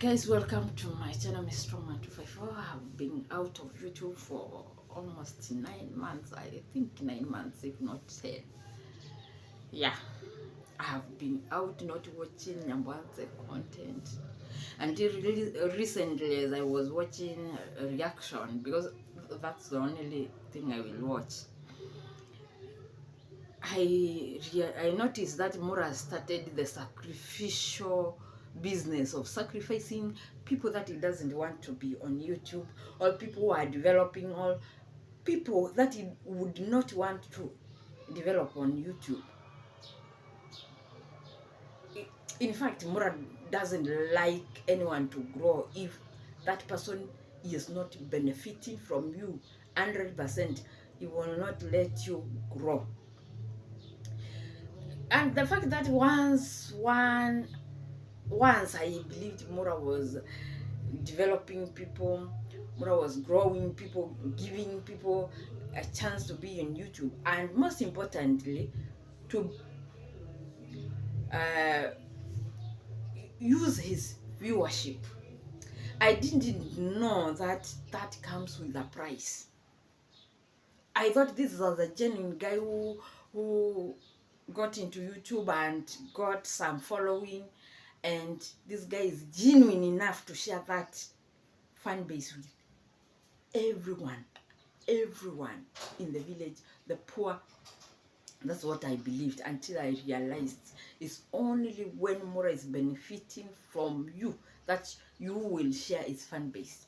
Guys, welcome to my channel, Miss Trauma 254. I have been out of YouTube for almost 9 months. I think 9 months, if not 10. Yeah, I have been out not watching Nyambwanze content. Until really recently, as I was watching a reaction, because that's the only thing I will watch. I noticed that Mura started the sacrificial business of sacrificing people that he doesn't want to be on YouTube, or people who are developing, or people that he would not want to develop on YouTube. In fact, Mura doesn't like anyone to grow if that person is not benefiting from you 100%. He will not let you grow. And the fact that once I believed Mura was developing people, Mura was growing people, giving people a chance to be on YouTube, and most importantly, to use his viewership. I didn't know that that comes with a price. I thought this was a genuine guy who got into YouTube and got some following, and this guy is genuine enough to share that fan base with everyone in the village, the poor. That's what I believed until I realized it's only when Mura is benefiting from you that you will share his fan base.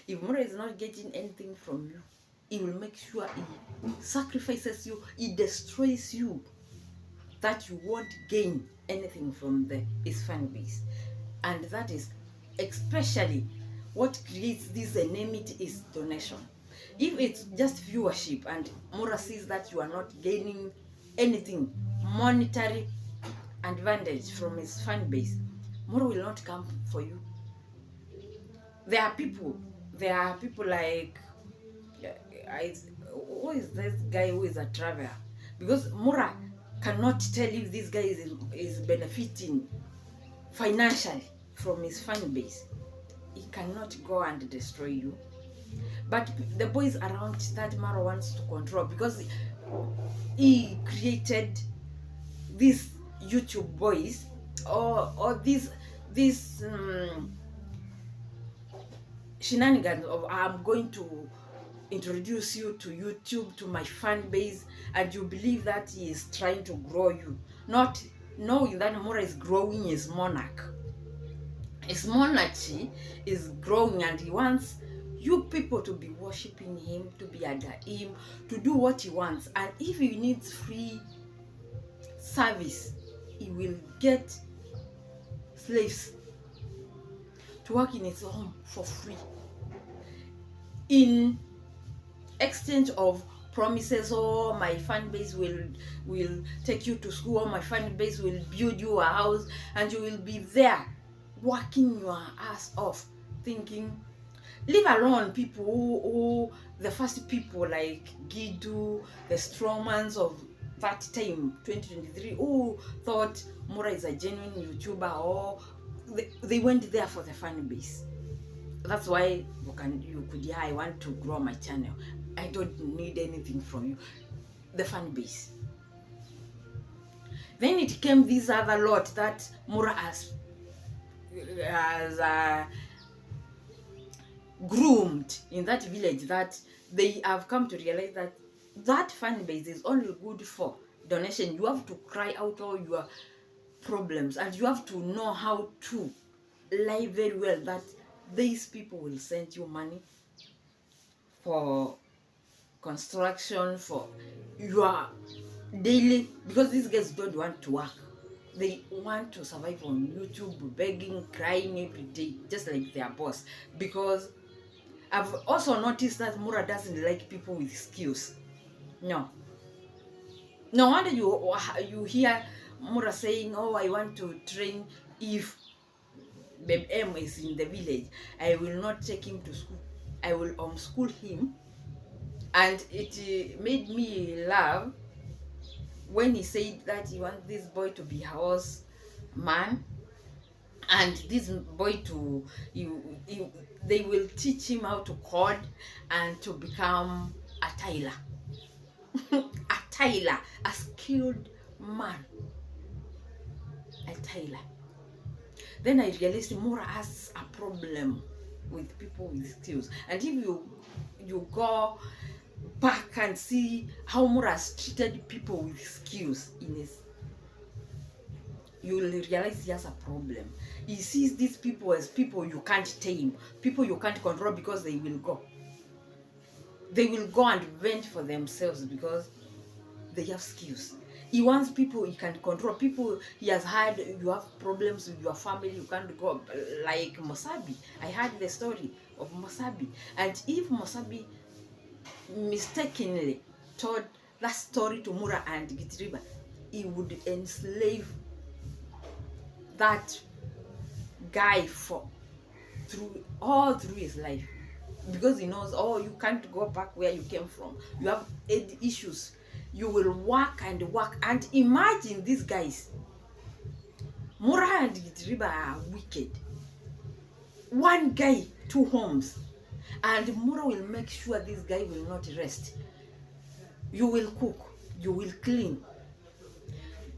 If Mura is not getting anything from you, he will make sure he sacrifices you, he destroys you, that you won't gain anything from his fan base. And that is especially what creates this enmity is donation. If it's just viewership and Mura sees that you are not gaining anything monetary advantage from his fan base, Mura will not come for you. There are people like who is this guy who is a traveler? Because Mura cannot tell if this guy is benefiting financially from his fan base. He cannot go and destroy you. But the boys around that Marwa wants to control, because he created these YouTube boys, or these shenanigans of I'm going to introduce you to YouTube, to my fan base, and you believe that he is trying to grow you, not knowing that Mura is growing his monarch. His monarchy is growing, and he wants you people to be worshiping him, to be under him, to do what he wants. And if he needs free service, he will get slaves to work in his home for free, in exchange of promises. Oh, my fan base will take you to school, or my fan base will build you a house, and you will be there working your ass off, thinking, leave alone people who the first people like Gidu, the strawmans of that time, 2023, who thought Mura is a genuine YouTuber, or they went there for the fan base. That's why you could, I want to grow my channel. I don't need anything from you. The fan base. Then it came this other lot that Mura has groomed in that village, that they have come to realize that that fan base is only good for donation. You have to cry out all your problems, and you have to know how to lie very well that these people will send you money for construction, for your daily, because these guys don't want to work. They want to survive on YouTube, begging, crying every day, just like their boss. Because I've also noticed that Mura doesn't like people with skills. No wonder you hear Mura saying, oh, I want to train. If Babe M is in the village, I will not take him to school, I will homeschool him. And it made me laugh when he said that he wants this boy to be a horse man, And this boy they will teach him how to code and to become a tailor. A tailor, a skilled man, a tailor. Then I realized Mura has a problem with people with skills. And if you go back and see how Mura has treated people with skills in his, you will realize he has a problem. He sees these people as people you can't tame, people you can't control, because they will go. They will go and vent for themselves because they have skills. He wants people he can control. People he has had, you have problems with your family, you can't go, like Mosabi. I heard the story of Mosabi. And if Mosabi mistakenly told that story to Mura and Gitiriba, he would enslave that guy for all through his life, because he knows, oh, you can't go back where you came from, you have issues, you will work and work. And imagine these guys, Mura and Gitiriba are wicked. One guy, 2 homes, and Mura will make sure this guy will not rest. You will cook, you will clean.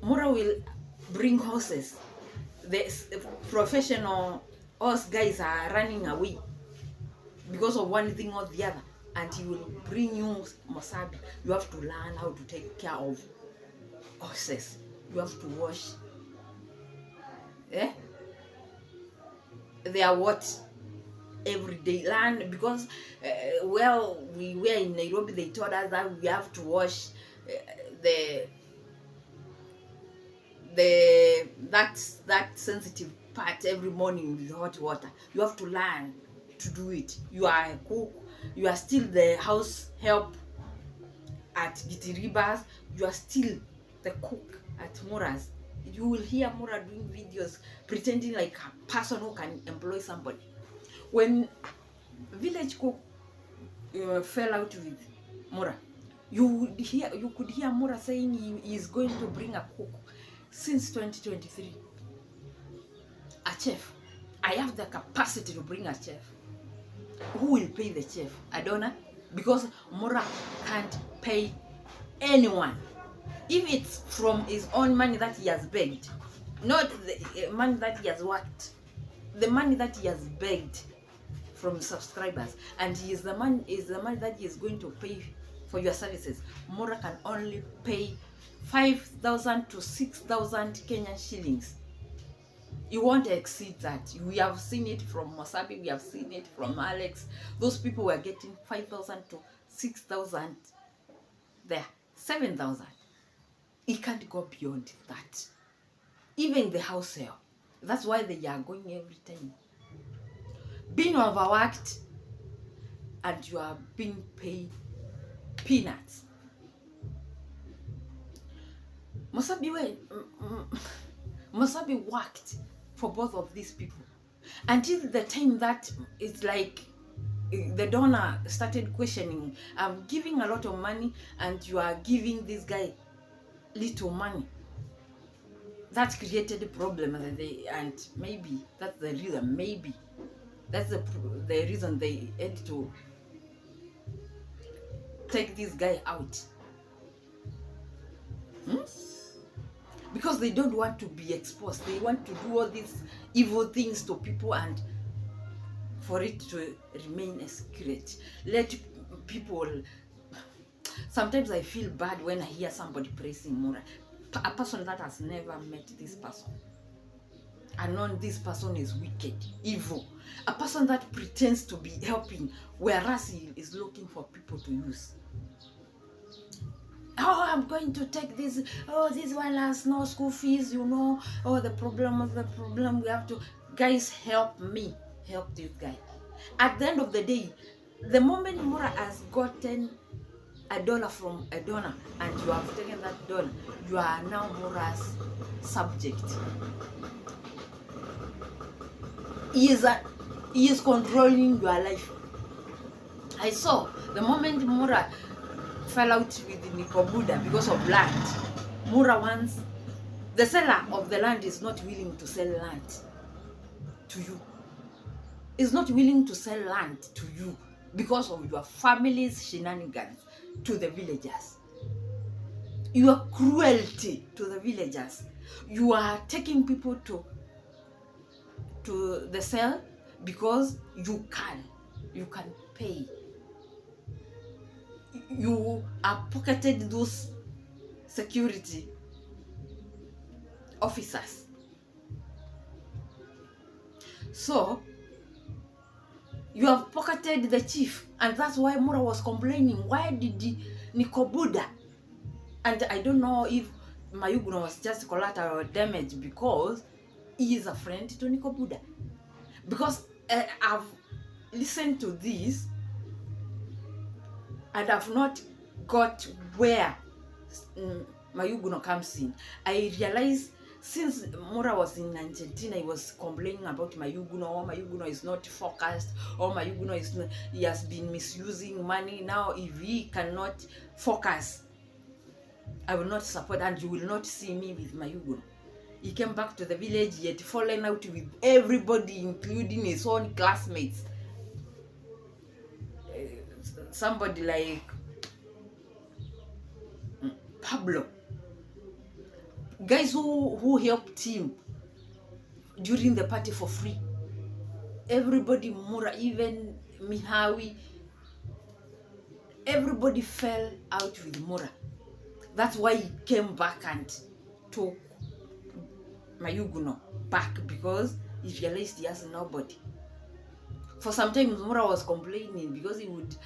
Mura will bring horses. The professional horse guys are running away because of one thing or the other, and he will bring you Mosabi. You have to learn how to take care of horses. You have to wash. They are what? Every day. Learn, because we were in Nairobi, they told us that we have to wash that sensitive part every morning with hot water. You have to learn to do it. You are a cook, you are still the house help at Gitiriba's, you are still the cook at Mura's. You will hear Mura doing videos pretending like a person who can employ somebody. When village cook fell out with Mura, you could hear Mura saying he is going to bring a cook since 2023. A chef. I have the capacity to bring a chef. Who will pay the chef? I don't know. Because Mura can't pay anyone. If it's from his own money that he has begged, not the money that he has worked, the money that he has begged from subscribers, and he is the money that he is going to pay for your services. Mura can only pay 5,000 to 6,000 Kenyan shillings. You won't exceed that. We have seen it from Mosabi, we have seen it from Alex. Those people were getting 5,000 to 6,000 there, 7,000. It can't go beyond that. Even the house help. That's why they are going every time. Being overworked and you are being paid peanuts. Mosabi worked for both of these people until the time that it's like the donor started questioning, I'm giving a lot of money and you are giving this guy little money. That created a problem, and maybe that's the reason. Maybe that's the reason they had to take this guy out. Because they don't want to be exposed. They want to do all these evil things to people and for it to remain a secret. Let people. Sometimes I feel bad when I hear somebody praising Mura. A person that has never met this person and known this person is wicked, evil. A person that pretends to be helping, whereas he is looking for people to use. Oh, I'm going to take this. Oh, this one has no school fees, you know. Oh, the problem, we have to. Guys, help me. Help this guy. At the end of the day, the moment Mura has gotten $1 from a donor and you have taken that dollar, you are now Mura's subject. He is controlling your life. I saw the moment Mura fell out with Niko Buddha because of land. Mura wants, the seller of the land is not willing to sell land. to you. Is not willing to sell land to you because of your family's shenanigans to the villagers. Your cruelty to the villagers. You are taking people to the cell because you can pay. You are pocketed those security officers. So you have pocketed the chief, and that's why Mura was complaining. Why did Niko Buddha? And I don't know if Mayuguno was just collateral damage because he is a friend to Niko Buddha. Because I've listened to this and I've not got where Mayuguno comes in. I realized since Mura was in Argentina, he was complaining about Mayuguno. Oh, Mayuguno is not focused. Oh, Mayuguno is not, he has been misusing money. Now, if he cannot focus, I will not support, and you will not see me with Mayuguno. He came back to the village, he had fallen out with everybody, including his own classmates. Somebody like Pablo. Guys who helped him during the party for free. Everybody, Mura, even Mihawi, everybody fell out with Mura. That's why he came back and took Mayuguno back, because he realized he has nobody. For some time, Mura was complaining because he would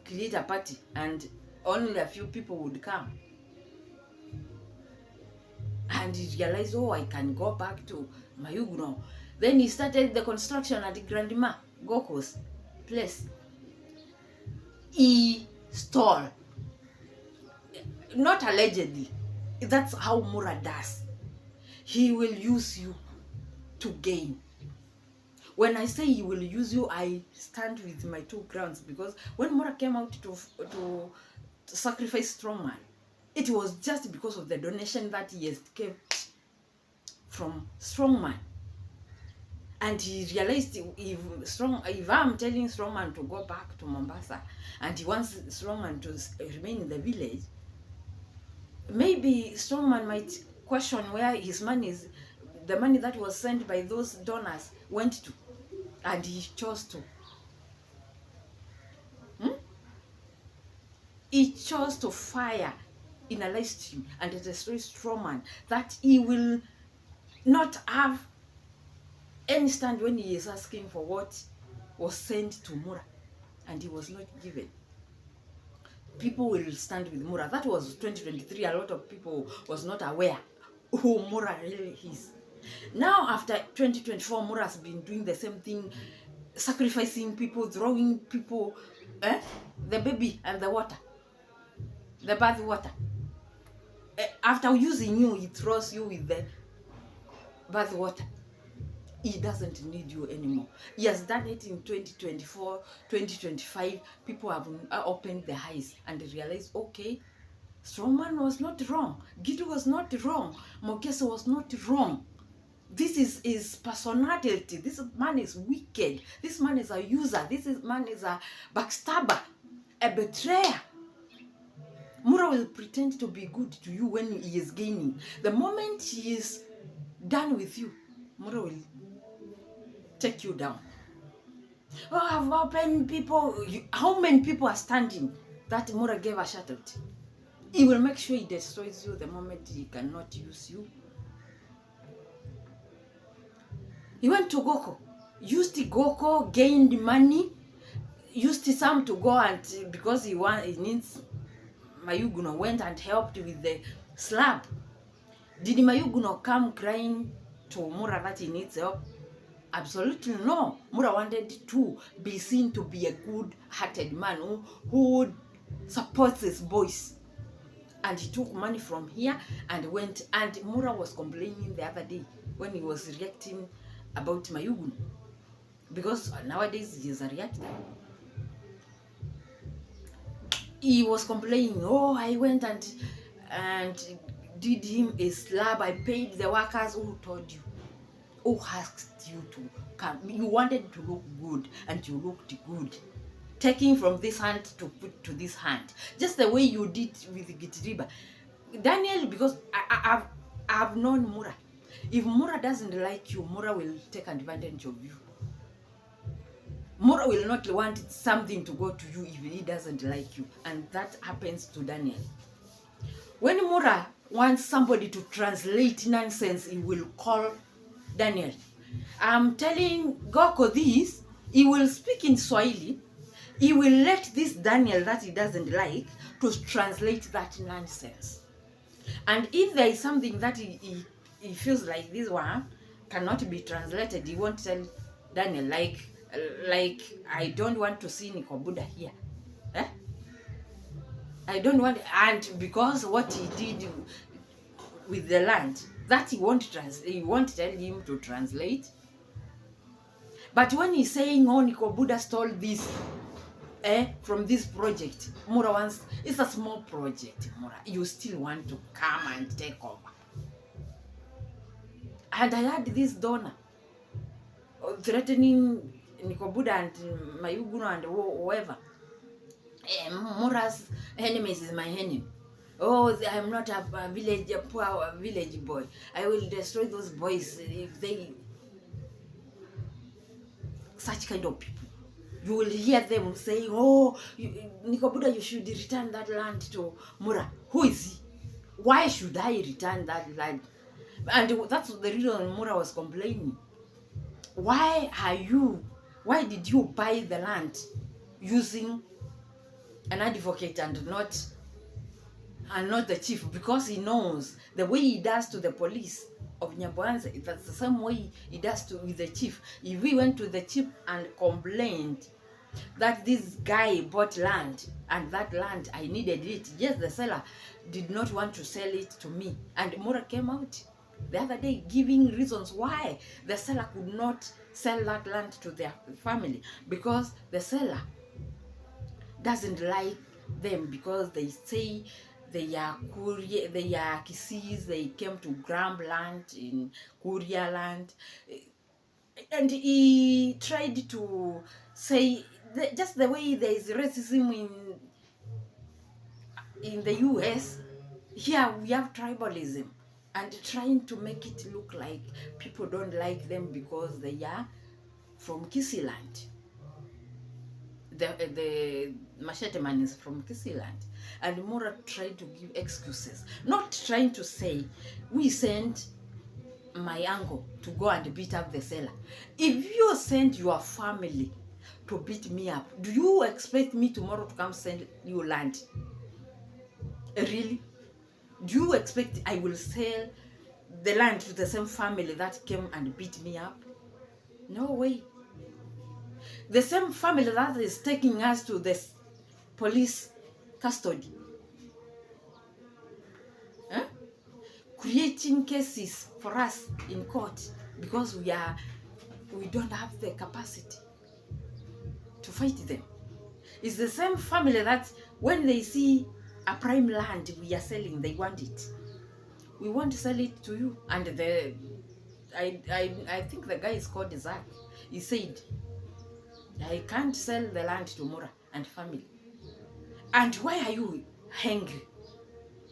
create a party and only a few people would come. And he realized, oh, I can go back to Mayuguno. Then he started the construction at Grandma Goko's place. He stole. Not allegedly. That's how Mura does. He will use you to gain. When I say he will use you, I stand with my two grounds, because when Mura came out to sacrifice Strongman, it was just because of the donation that he has kept from Strongman. And he realized if I'm telling Strongman to go back to Mombasa and he wants Strongman to remain in the village, maybe Strongman might question where his money is, the money that was sent by those donors went to, and he chose to. He chose to fire in a live stream and destroy Strongman, that he will not have any stand when he is asking for what was sent to Mura and he was not given. People will stand with Mura. That was 2023. A lot of people was not aware who Mura really is. Now, after 2024, Mura has been doing the same thing, sacrificing people, throwing people, the baby and the water, the bath water. After using you, he throws you with the bath water. He doesn't need you anymore. He has done it in 2024, 2025. People have opened their eyes and realized, okay, Strongman was not wrong. Gitu was not wrong. Mokese was not wrong. This is his personality. This man is wicked. This man is a user. Man is a backstabber, a betrayer. Mura will pretend to be good to you when he is gaining. The moment he is done with you, Mura will take you down. Oh, I've opened people. How many people are standing that Mura gave a shout out? He will make sure he destroys you the moment he cannot use you. He went to Goko, used Goko, gained money, used some to go and, because he needs Mayuguno, went and helped with the slab. Did Mayuguno come crying to Mura that he needs help? Absolutely no. Mura wanted to be seen to be a good-hearted man who supports his boys. And he took money from here and went. And Mura was complaining the other day when he was reacting about Mayuguno, because nowadays he is a reactor. He was complaining, oh, I went and did him a slab. I paid the workers. Who told you? Who asked you to come? You wanted to look good, and you looked good. Taking from this hand to put to this hand, just the way you did with Gitiriba. Daniel, because I've known Mura. If Mura doesn't like you, Mura will take advantage of you. Mura will not want something to go to you if he doesn't like you. And that happens to Daniel. When Mura wants somebody to translate nonsense, he will call Daniel. I'm telling Goko this, he will speak in Swahili. He will let this Daniel that he doesn't like to translate that nonsense. And if there is something that he feels like this one cannot be translated, he won't tell Daniel, like I don't want to see Niko Buddha here. Eh? I don't want, and because what he did with the land, that he won't tell him to translate. But when he's saying, oh, Niko Buddha stole this from this project, Mura wants, it's a small project, Mura. You still want to come and take over. And I had this donor threatening Niko Buddha and Mayuguno and whoever. Mura's enemies is my enemy. Oh, I'm not a poor village boy. I will destroy those boys if they... Such kind of people. You will hear them saying, oh, Niko Buddha, you should return that land to Mura. Who is he? Why should I return that land? And that's the reason Mura was complaining. Why did you buy the land using an advocate and not the chief? Because he knows the way he does to the police of Nyamboanze, that's the same way he does with the chief. If we went to the chief and complained that this guy bought land and that land I needed it, yes, the seller did not want to sell it to me, and Mura came out the other day giving reasons why the seller could not sell that land to their family, because the seller doesn't like them, because they say they are Kisis, they came to grab land in Kuria land. And he tried to say just the way there is racism in the US, here we have tribalism, and trying to make it look like people don't like them because they are from Kisiland. The machete man is from Kisiland, and Mura tried to give excuses, not trying to say we sent my uncle to go and beat up the seller. If you send your family to beat me up, do you expect me tomorrow to come send you land? Really? Do you expect I will sell the land to the same family that came and beat me up? No way. The same family that is taking us to the police custody, creating cases for us in court because we don't have the capacity to fight them. It's the same family that when they see a prime land we are selling, they want it. We want to sell it to you. And I think the guy is called Zach. He said, I can't sell the land to Mura and family. And why are you angry?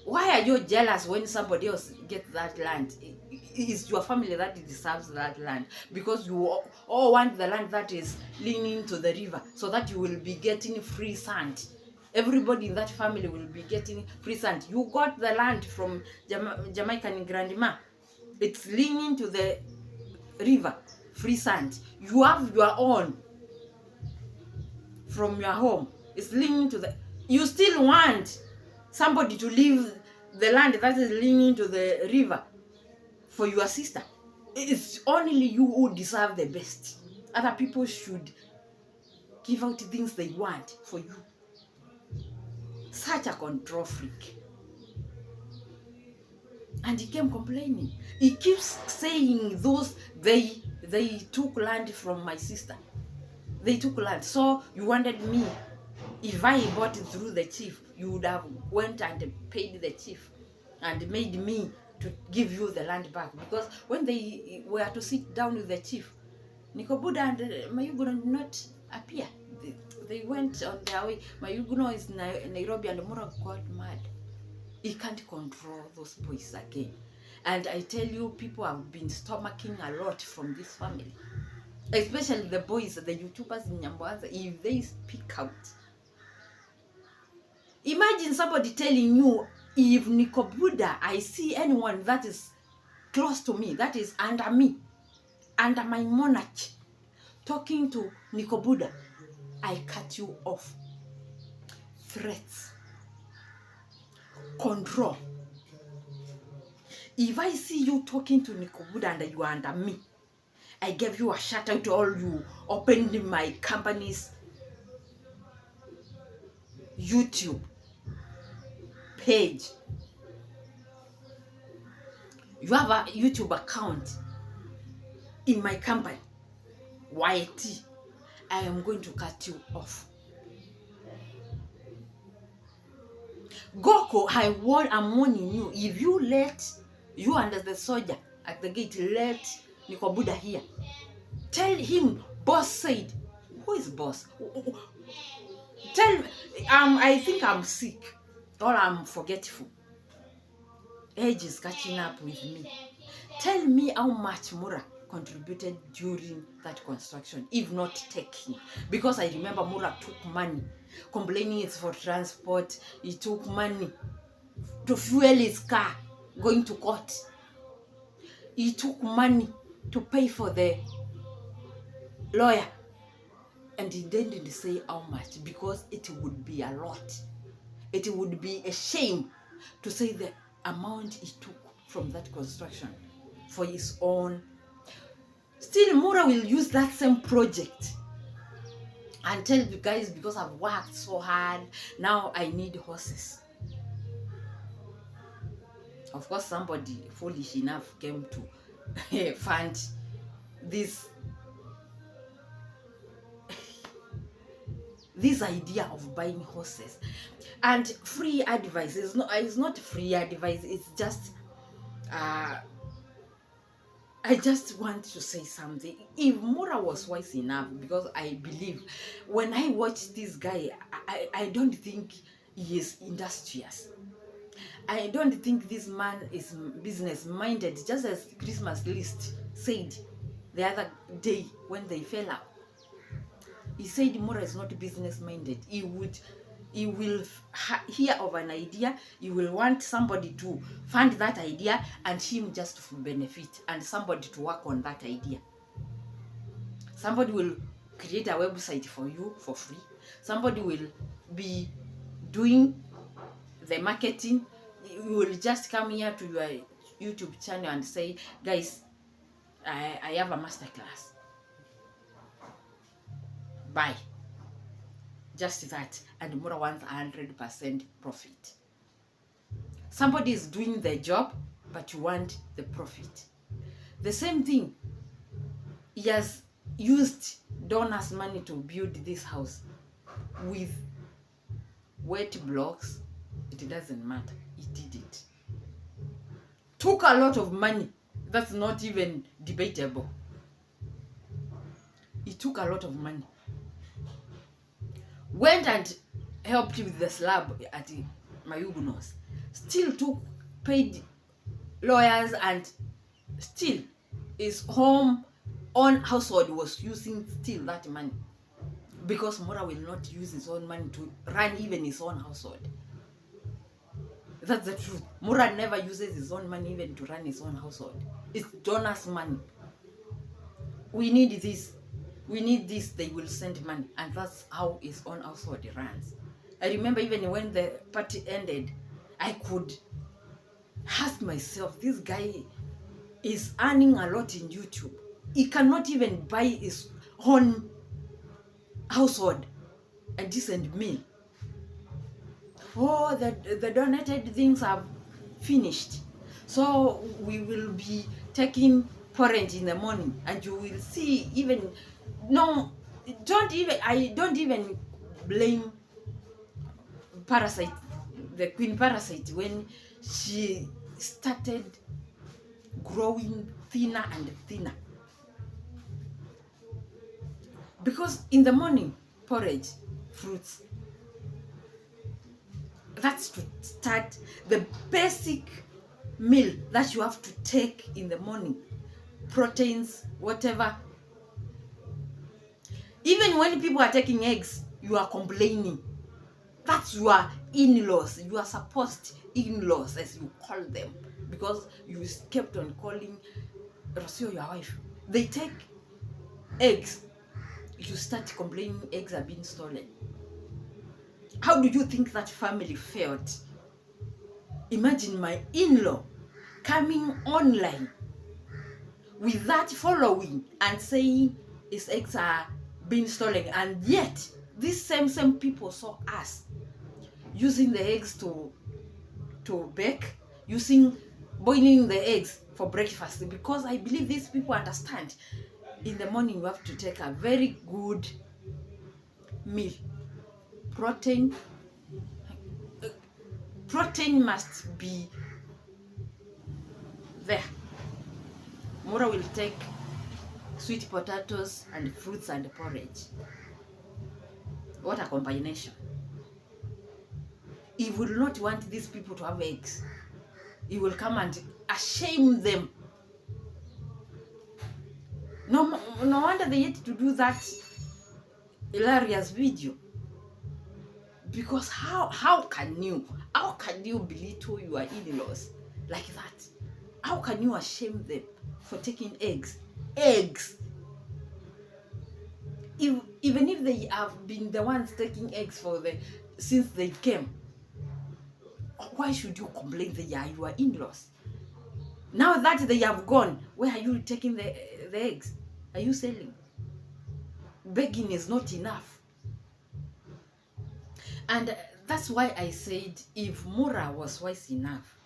Why are you jealous when somebody else gets that land? It's your family that deserves that land, because you all want the land that is leaning to the river, so that you will be getting free sand. Everybody in that family will be getting free sand. You got the land from Jamaican grandma. It's leaning to the river, free sand. You have your own from your home. It's leaning to the... You still want somebody to leave the land that is leaning to the river for your sister. It's only you who deserve the best. Other people should give out things they want for you. Such a control freak. And he came complaining. He keeps saying those, they took land from my sister. They took land. So you wanted me, if I bought it through the chief, you would have went and paid the chief and made me to give you the land back. Because when they were to sit down with the chief, Niko Buddha and Mayuguno did not appear. They went on their way. Mayuguno is Nairobi, and Mura got mad. He can't control those boys again. And I tell you, people have been stomaching a lot from this family. Especially the boys, the YouTubers in Nyamboanza, if they speak out. Imagine somebody telling you, if Niko Buddha, I see anyone that is close to me, that is under me, under my monarch, talking to Niko Buddha, I cut you off. Threats. Control. If I see you talking to Niko Buddha and you are under me, I gave you a shout out to all you opened my company's YouTube page. You have a YouTube account in my company, YT. I am going to cut you off. Goko, I'm warning you. If you let, you and the soldier at the gate, let Niko Buddha here. Tell him, boss said. Who is boss? Tell, I think I'm sick or I'm forgetful. Age is catching up with me. Tell me how much Mura contributed during that construction, if not taking. Because I remember Mura took money, complaining it's for transport. He took money to fuel his car, going to court. He took money to pay for the lawyer. And he didn't say how much, because it would be a lot. It would be a shame to say the amount he took from that construction for his own. Still, Mura will use that same project and tell you guys, because I've worked so hard, now I need horses. Of course, somebody foolish enough came to fund this idea of buying horses. And free advice is not free advice. It's just I just want to say something. If Mura was wise enough, because I believe when I watch this guy, I don't think he is industrious. I don't think this man is business minded, just as Christmas list said the other day when they fell out. He said Mura is not business minded. He will hear of an idea, he will want somebody to fund that idea and him just to benefit, and somebody to work on that idea. Somebody will create a website for you for free. Somebody will be doing the marketing. You will just come here to your YouTube channel and say, guys, I have a masterclass. Bye. Just that, and Mura wants 100% profit. Somebody is doing the job, but you want the profit. The same thing. He has used donors' money to build this house with wet blocks. It doesn't matter. He did it. Took a lot of money. That's not even debatable. He took a lot of money. Went and helped with the slab at Mayuguno's. Still paid lawyers, and still his own household was using still that money. Because Mura will not use his own money to run even his own household. That's the truth. Mura never uses his own money even to run his own household. It's donors' money. We need this. We need this, they will send money. And that's how his own household runs. I remember even when the party ended, I could ask myself, this guy is earning a lot in YouTube. He cannot even buy his own household a decent meal. Oh, the donated things have finished. So we will be taking porridge in the morning, and you will see even... No, I don't even blame Parasite, the Queen Parasite, when she started growing thinner and thinner. Because in the morning, porridge, fruits, that's to start the basic meal that you have to take in the morning. Proteins, whatever. Even when people are taking eggs, you are complaining. That's your in-laws, your supposed in-laws, as you call them, because you kept on calling Rocio your wife. They take eggs. You start complaining eggs are being stolen. How do you think that family felt? Imagine my in-law coming online with that following and saying his eggs are being stolen, and yet these same people saw us using the eggs to bake, using boiling the eggs for breakfast, because I believe these people understand in the morning you have to take a very good meal. Protein must be there. Mura will take sweet potatoes and fruits and porridge. What a combination. He will not want these people to have eggs. He will come and shame them. No wonder they had to do that hilarious video. Because how can you belittle your in-laws like that? How can you shame them for taking eggs? Even if they have been the ones taking eggs since they came, why should you complain they are your in-laws? Now that they have gone, where are you taking the eggs? Are you selling? Begging is not enough. And that's why I said if Mura was wise enough,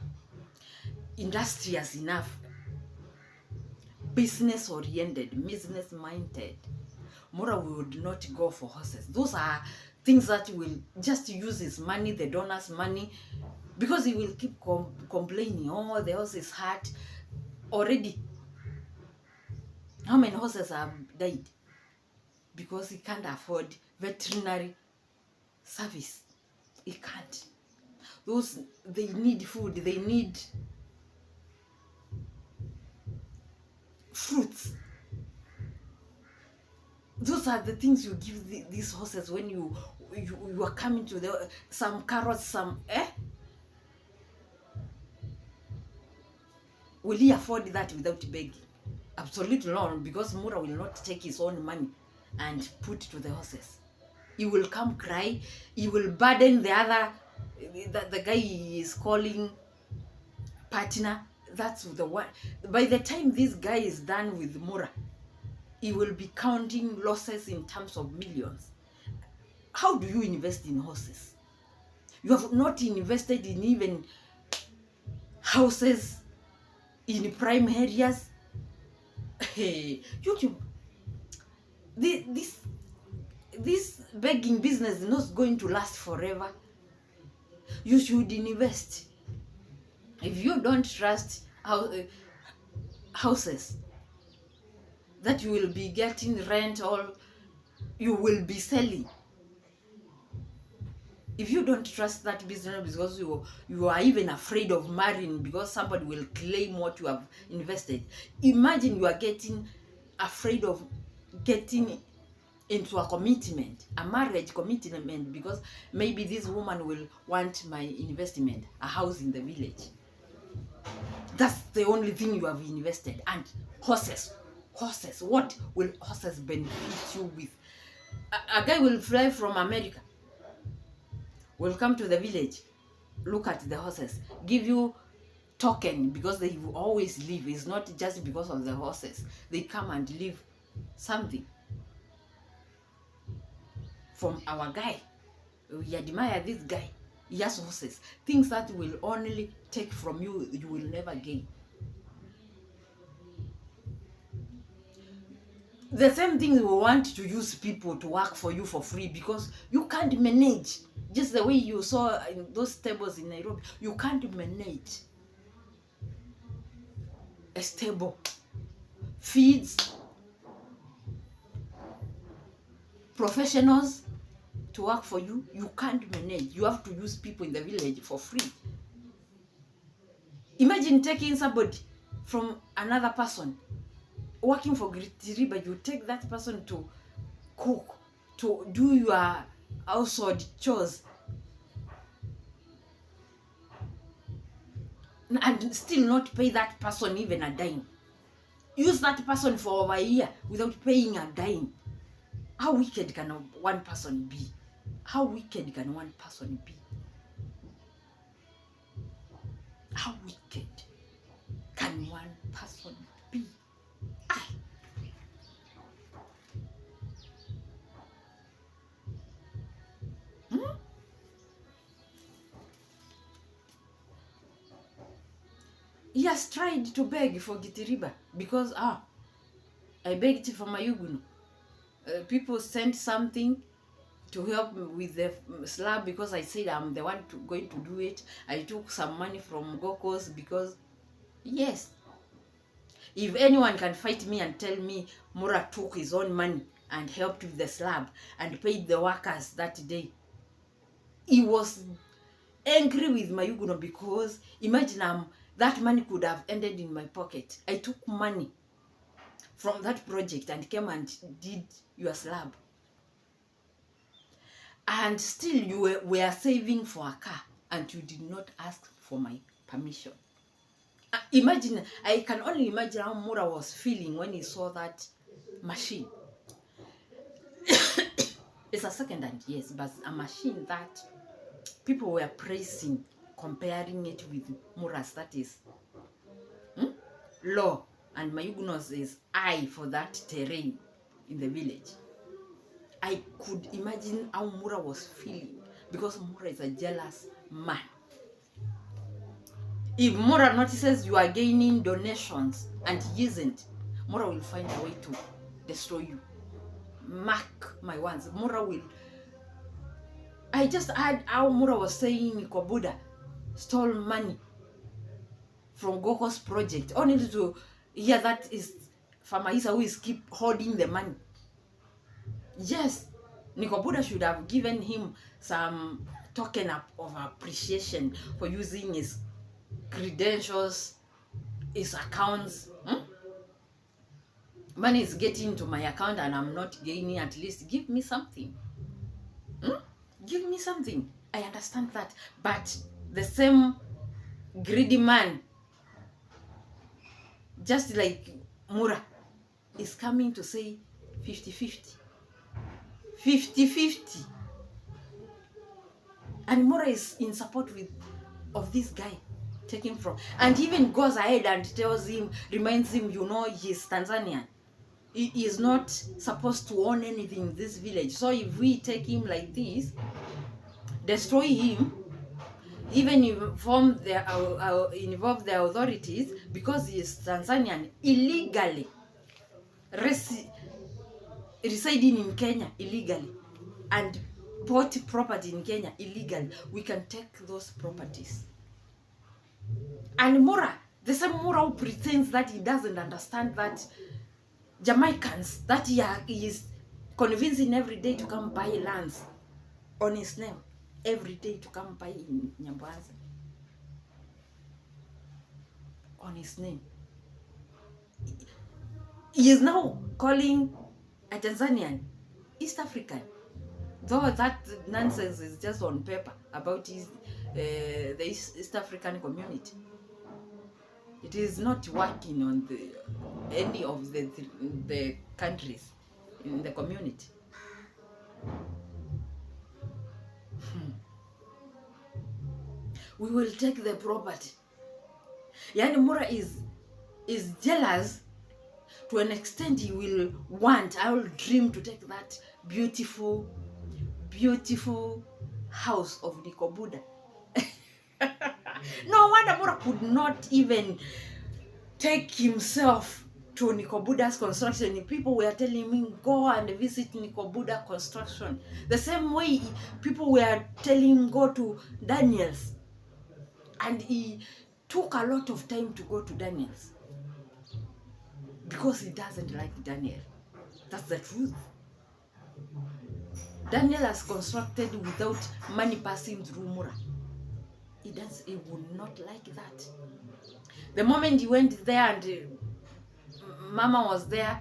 industrious enough, business-oriented, business-minded, Mura would not go for horses. Those are things that will just use his money, the donors' money, because he will keep complaining, oh, the horse is hurt. Already, how many horses have died? Because he can't afford veterinary service. He can't. They need food, they need fruits. Those are the things you give these horses when you are coming to some carrots, some Will he afford that without begging? Absolutely not, because Mura will not take his own money and put to the horses. He will come cry. He will burden the guy he is calling partner. That's the one. By the time this guy is done with Mura, he will be counting losses in terms of millions. How do you invest in horses? You have not invested in even houses in prime areas. Hey, YouTube, this begging business is not going to last forever. You should invest. If you don't trust houses that you will be getting rent or you will be selling, if you don't trust that business because you are even afraid of marrying because somebody will claim what you have invested, imagine you are getting afraid of getting into a commitment, a marriage commitment, because maybe this woman will want my investment, a house in the village. That's the only thing you have invested. And horses, what will horses benefit you with? A guy will fly from America, will come to the village, look at the horses, give you token, because they will always leave. It's not just because of the horses. They come and leave something from our guy. We admire this guy. He has horses. Things that will only take from you, you will never gain. The same thing, we want to use people to work for you for free because you can't manage. Just the way you saw in those tables in Nairobi, you can't manage. stable, feeds, professionals to work for you. You can't manage. You have to use people in the village for free. Imagine taking somebody from another person working for Gritiriba. You take that person to cook, to do your household chores, and still not pay that person even a dime. Use that person for over a year without paying a dime. How wicked can one person be? How wicked can one person be? How wicked can one person be? Ah. He has tried to beg for Gitiriba because I begged for Mayuguno. People sent something to help me with the slab because I said I'm the one going to do it. I took some money from Gokos because, yes, if anyone can fight me and tell me Mura took his own money and helped with the slab and paid the workers that day, he was angry with Mayuguno because imagine that money could have ended in my pocket. I took money from that project and came and did your slab. And still you were saving for a car and you did not ask for my permission. Imagine, I can only imagine how Mura was feeling when he saw that machine. It's a second-hand, yes, but a machine that people were praising, comparing it with Mura's, that is low, and Mayuguno's is high for that terrain in the village. I could imagine how Mura was feeling because Mura is a jealous man. If Mura notices you are gaining donations and he isn't, Mura will find a way to destroy you. Mark my words, Mura will. I just heard how Mura was saying Niko Buddha stole money from Goko's project, only to hear that is Famaisa who is keep holding the money. Yes, Niko Buddha should have given him some token of appreciation for using his credentials, his accounts. Money is getting to my account and I'm not gaining. At least give me something. Give me something. I understand that. But the same greedy man, just like Mura, is coming to say 50-50. 50-50. And Mura is in support of this guy taking from. And even goes ahead and tells him, reminds him, he's Tanzanian. He is not supposed to own anything in this village. So if we take him like this, destroy him, even involve the authorities, because he is Tanzanian, illegally residing in Kenya illegally, and bought property in Kenya illegally, we can take those properties. And Mura, the same Mura who pretends that he doesn't understand that Jamaicans, that he is convincing every day to come buy lands on his name, every day to come buy in Nyambaza on his name. He is now calling a Tanzanian East African, though that nonsense is just on paper about the East African community. It is not working on any of the countries in the community. We will take the property. Yani Mura is jealous to an extent. He will I will dream to take that beautiful house of Niko Buddha. No wonder Mura could not even take himself to Niko Buddha's construction. People were telling me, go and visit Niko Buddha construction. The same way people were telling him, go to Daniel's. And he took a lot of time to go to Daniel's. because he doesn't like Daniel. That's the truth. Daniel has constructed without money passing through Mura. He would not like that. The moment he went there and Mama was there,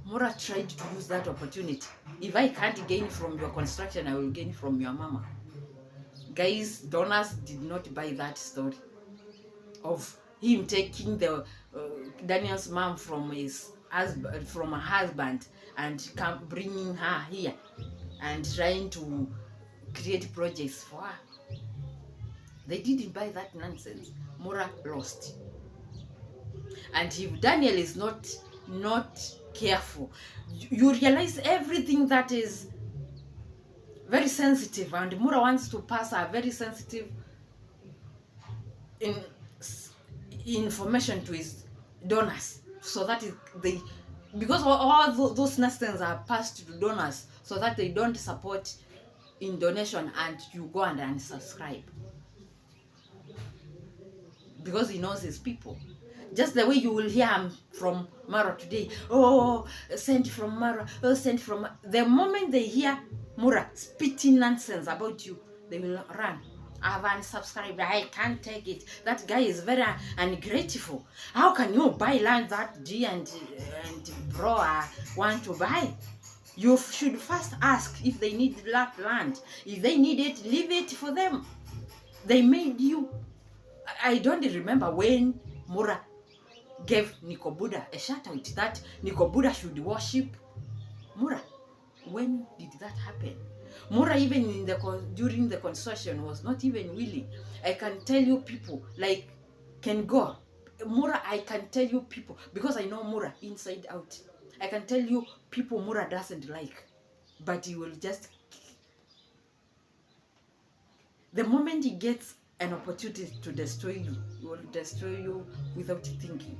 Mura tried to use that opportunity. If I can't gain from your construction, I will gain from your mama. Guys, donors did not buy that story of him taking the Daniel's mom from his husband, from her husband, and bringing her here and trying to create projects for her. They didn't buy that nonsense. Mura lost. And if Daniel is not careful, you realize everything that is very sensitive, and Mura wants to pass a very sensitive information to his donors, so that because all those nonsense are passed to donors so that they don't support in donation, and you go and unsubscribe because he knows his people. Just the way you will hear from Marwa today, oh, sent from Marwa, oh, sent from. The moment they hear Mura spitting nonsense about you, they will run. I've unsubscribed. I can't take it. That guy is very ungrateful. How can you buy land that G and bro want to buy? You should first ask if they need that land. If they need it, leave it for them. They made you. I don't remember when Mura gave Niko Buddha a shout out that Niko Buddha should worship Mura. When did that happen? Mura, even during the construction, was not even willing. I can tell you people like can go. Mura, I can tell you people, because I know Mura inside out. I can tell you people Mura doesn't like, but he will just. The moment he gets an opportunity to destroy you, he will destroy you without thinking.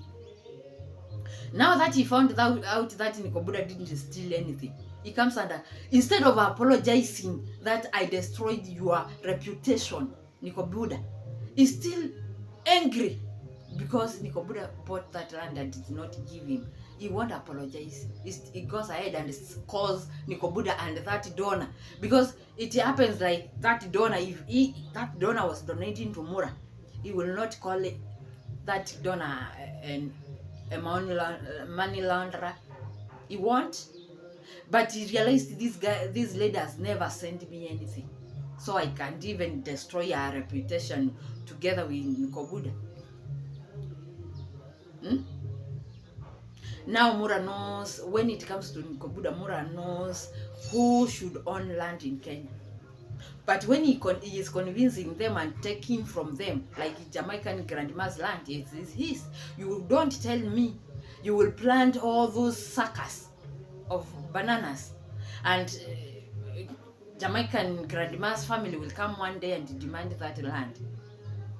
Now that he found out that Niko Buddha didn't steal anything, he comes under, instead of apologizing that I destroyed your reputation, Niko Buddha is still angry because Niko Buddha bought that land and did not give him. He won't apologize. He goes ahead and calls Niko Buddha and that donor, because it happens like that donor, if that donor was donating to Mura, he will not call that donor a money launderer. He won't. But he realized these leaders never sent me anything, so I can't even destroy our reputation together with Niko Buddha. Now Mura knows, when it comes to Niko Buddha, Mura knows who should own land in Kenya. But when he is convincing them and taking from them, like Jamaican grandma's land, it is his. You don't tell me you will plant all those suckers of bananas, and Jamaican grandma's family will come one day and demand that land.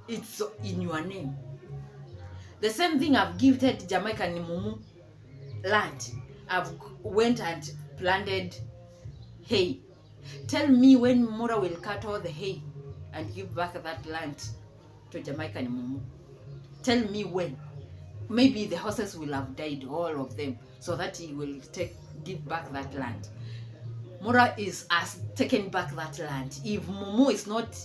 It's in your name. The same thing I've gifted Jamaican Mumu land. I've went and planted hay. Tell me when Mura will cut all the hay and give back that land to Jamaican Mumu. Tell me when. Maybe the horses will have died, all of them, so that he will give back that land. Mura has taken back that land. If Mumu is not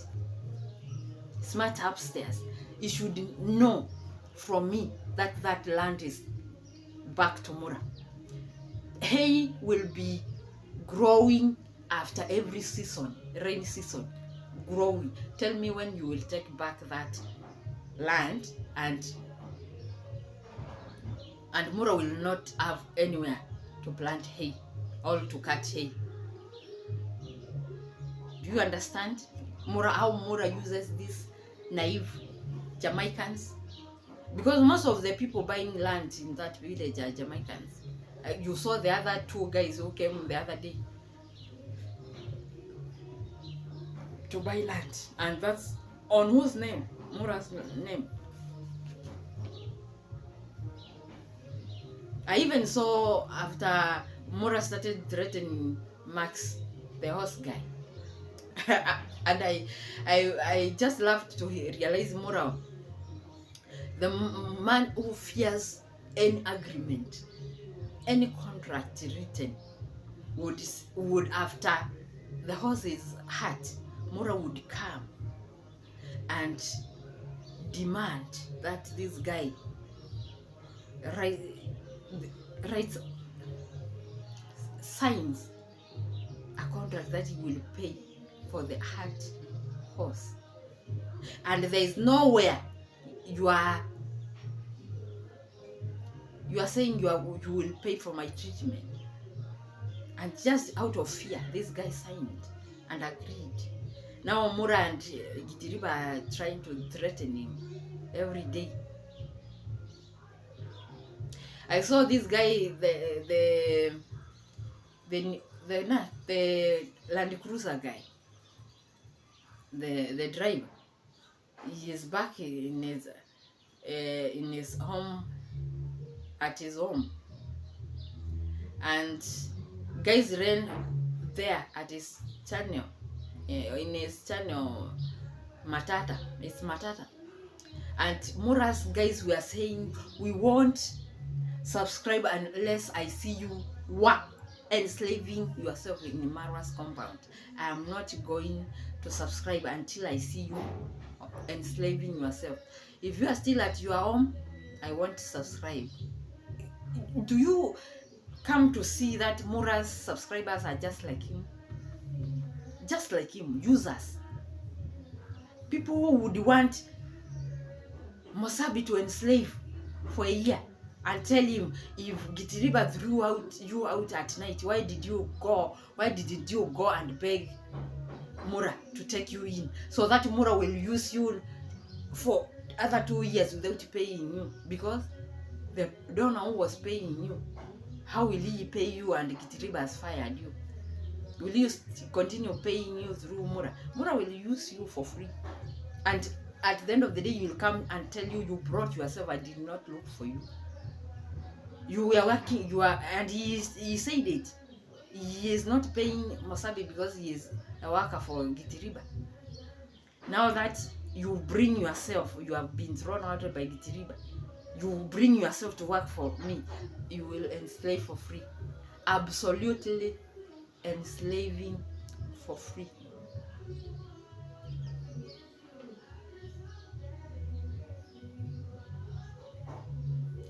smart upstairs, he should know from me that that land is back to Mura. Hay will be growing after every season, rain season, growing. Tell me when you will take back that land, and Mura will not have anywhere to plant hay or to cut hay. Do you understand how Mura uses these naive Jamaicans? Because most of the people buying land in that village are Jamaicans. You saw the other two guys who came the other day to buy land, and that's on whose name? Mura's name. I even saw after Mura started threatening Max, the horse guy, and I just loved to realize Mura, the man who fears any agreement, any contract written would after the horse is hurt, Mura would come and demand that this guy writes signs a contract that he will pay for the hurt horse. And there is nowhere you are saying you will pay for my treatment. And just out of fear, this guy signed and agreed. Now Mura and Gitiriba are trying to threaten him every day. I saw this guy, the Land Cruiser guy, the driver. He is back in his home, at his home, and guys ran there at his channel, in his channel, Matata. It's Matata. And Mura's guys were saying, we won't subscribe unless I see you work enslaving yourself in Marwa's compound. I am not going to subscribe until I see you enslaving yourself. If you are still at your home, I won't subscribe. Do you come to see that Mura's subscribers are just like him? Just like him, users. People who would want Mosabi to enslave for a year and tell him, if Gitiriba threw you out at night, why didn't you go and beg Mura to take you in, so that Mura will use you for other 2 years without paying you? Because the donor who was paying you, how will he pay you and Gitiriba has fired you? Will you continue paying you through Mura? Mura will use you for free. And at the end of the day, he will come and tell you brought yourself, I did not look for you. You were working, and he said it. He is not paying Mosabi because he is a worker for Gitiriba. Now that you bring yourself, you have been thrown out by Gitiriba, you bring yourself to work for me, you will enslave for free. Absolutely enslaving for free.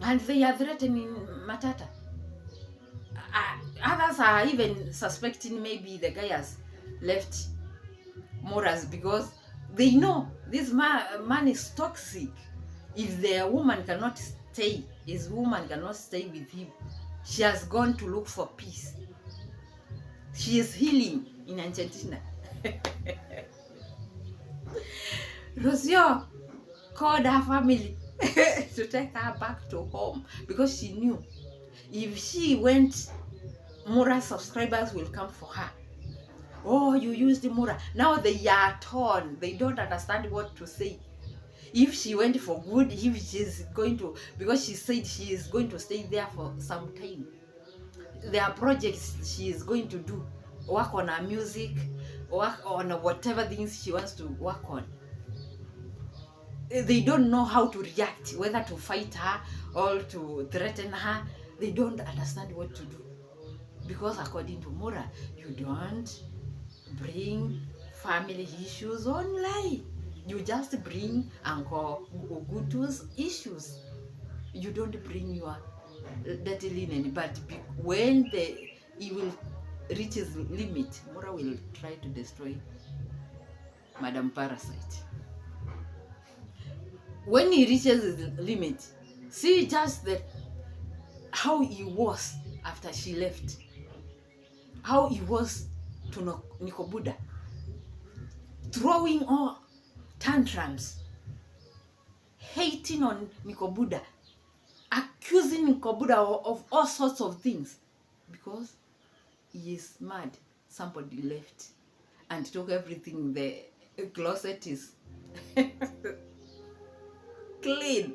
And they are threatening Matata. Others are even suspecting maybe the guy has left Moras because they know this man is toxic. If the woman cannot stay, his woman cannot stay with him, she has gone to look for peace. She is healing in Argentina. Rocio called her family to take her back to home because she knew if she went, Mura subscribers will come for her. Oh, you used Mura. Now they are torn. They don't understand what to say. If she went for good, if she's going to, because she said she is going to stay there for some time. There are projects she is going to do, work on her music, work on whatever things she wants to work on. They don't know how to react, whether to fight her or to threaten her. They don't understand what to do. Because according to Mura, you don't bring family issues online. You just bring Uncle Ugutu's issues. You don't bring your dirty linen. But when he will reach his limit, Mura will try to destroy Madam Parasite. When he reaches his limit, see just how he was after she left. How he was to Niko Buddha. Throwing all tantrums. Hating on Niko Buddha. Accusing Niko Buddha of all sorts of things. Because he is mad. Somebody left and took everything. The closet is clean.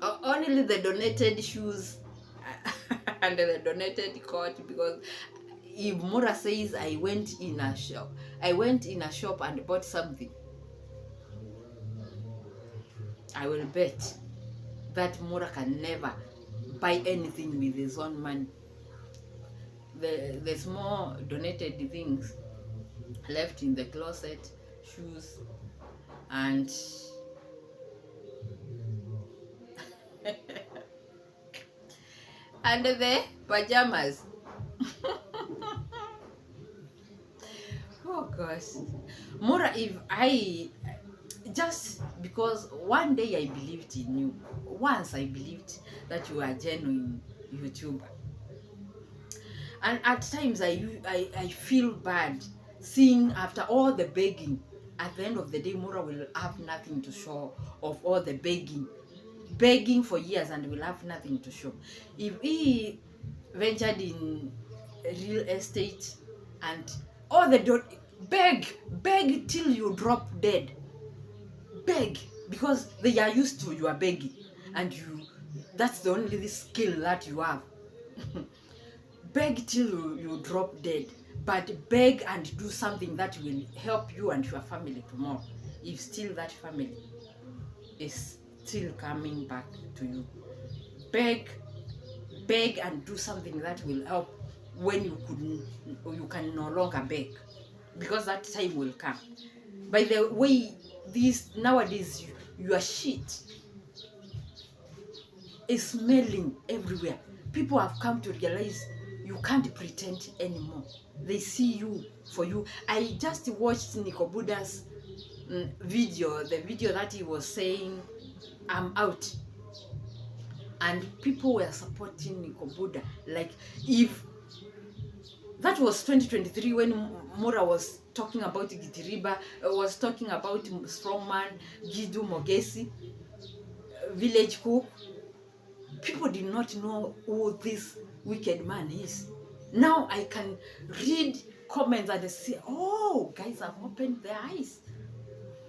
Only the donated shoes and the donated coat, because if Mura says I went in a shop and bought something, I will bet that Mura can never buy anything with his own money. There's more donated things left in the closet, shoes and and the pajamas. Oh gosh. Mora, if I just because one day I believed in you, once I believed that you are a genuine YouTuber, and at times I feel bad seeing after all the begging, at the end of the day Mora will have nothing to show of all the begging for years and will have nothing to show. If he ventured in real estate and all the beg till you drop dead, beg, because they are used to you are begging and that's the only skill that you have. Beg till you drop dead, but beg and do something that will help you and your family tomorrow, if still that family is still coming back to you. Beg and do something that will help when you can no longer beg, because that time will come. By the way, this nowadays your shit is smelling everywhere. People have come to realize you can't pretend anymore. They see you for you. I just watched Niko Buddha's video, the video that he was saying, I'm out. And people were supporting Niko Buddha. Like, if that was 2023 when Mura was talking about Gitiriba, was talking about Strongman, Gidu Mogesi, Village Cook. People did not know who this wicked man is. Now I can read comments and say, oh, guys have opened their eyes.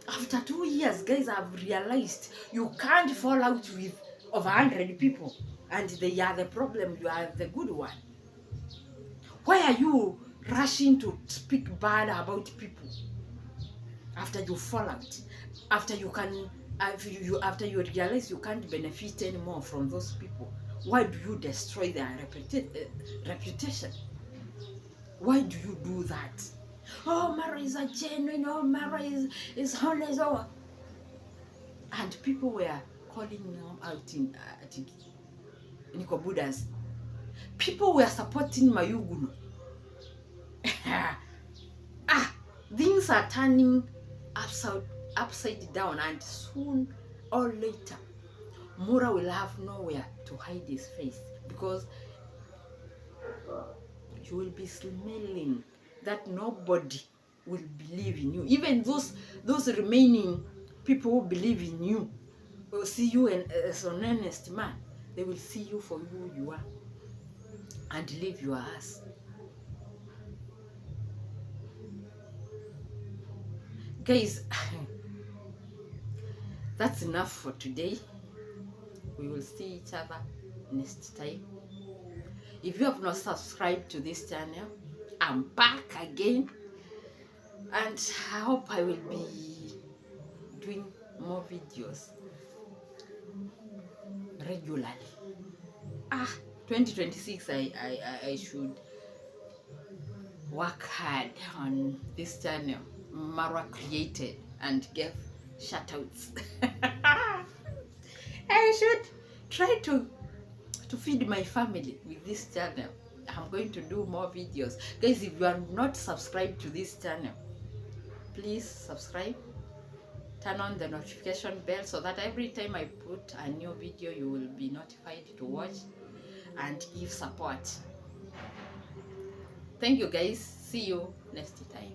After 2 years, guys have realized you can't fall out with over 100 people and they are the problem, you are the good one. Why are you rushing to speak bad about people after you fall out? After you realize you can't benefit anymore from those people? Why do you destroy their reputation? Why do you do that? Oh, Marwa is a genuine, oh, Marwa is honest, oh. And people were calling him out in Niko Buddha's. People were supporting Mayuguno. Things are turning upside down, and soon or later Mura will have nowhere to hide his face, because you will be smelling that nobody will believe in you. Even those remaining people who believe in you will see you as an honest man. They will see you for who you are and leave your ass. Guys, that's enough for today. We will see each other next time. If you have not subscribed to this channel, I'm back again, and I hope I will be doing more videos regularly. 2026, I should work hard on this channel. Marwa created and gave shoutouts. I should try to feed my family with this channel. I'm going to do more videos. Guys, if you are not subscribed to this channel, please subscribe. Turn on the notification bell so that every time I put a new video, you will be notified to watch and give support. Thank you guys. See you next time.